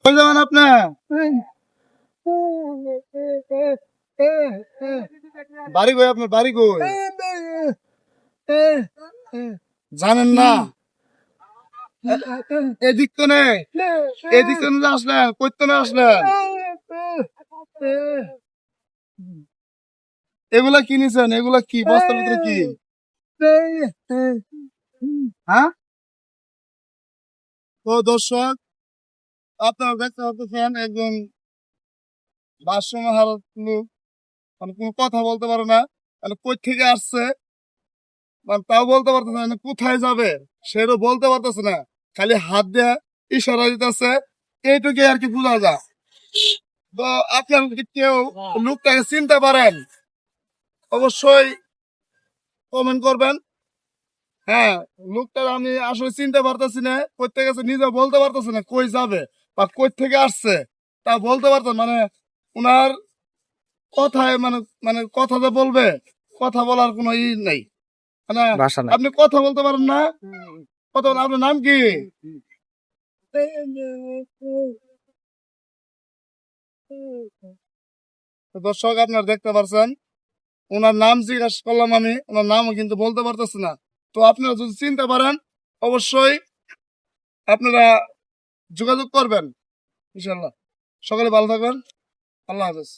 কই যাবেন আপনি? বাড়ি কই আপনার? বাড়ি কই জানেন না? এদিক তো নেই, এদিক তো না আসলেন, কই তো না আসলেন? এগুলা কি নিছেন? এগুলা কি বস্তার ভিতরে কি? হ্যাঁ, তো দর্শক আপনারা দেখতে পাচ্ছেন একজন ভারসাম্য হারার লোক, মানে কোনো কথা বলতে পারে না, মানে কই থেকে আসছে মানে তাও বলতে পারতেছে না, মানে কোথায় যাবে সেটাও বলতে পারতেছে না, খালি হাত দিয়ে ইশারা দিতেছে, এইটুকু আর কি বোঝা যায়। তো আপনার যদি কেউ লোকটাকে চিনতে পারেন অবশ্যই কমেন্ট করবেন। হ্যাঁ, লোকটার আমি আসলে চিনতে পারতেছি না, কই থেকে গেছে নিজে বলতে পারতেছে না, কই যাবে বা কই থেকে আসছে তা বলতে পারতেন, মানে উনার কথায় মানে মানে কথা যে বলবে, কথা বলার কোনো ই নেই, মানে ভাষা নাই। আপনি কথা বলতে পারেন না, কথা বলেন। আপনার নাম কি? তো দর্শক আপনারা দেখতে পারছেন, ওনার নাম জিজ্ঞাসা করলাম আমি, ওনার নামও কিন্তু বলতে পারতেছি না। তো আপনারা যদি চিনতে পারেন অবশ্যই আপনারা যোগাযোগ করবেন ইনশাল্লাহ। সকালে ভালো থাকবেন, আল্লাহ হাফেজ।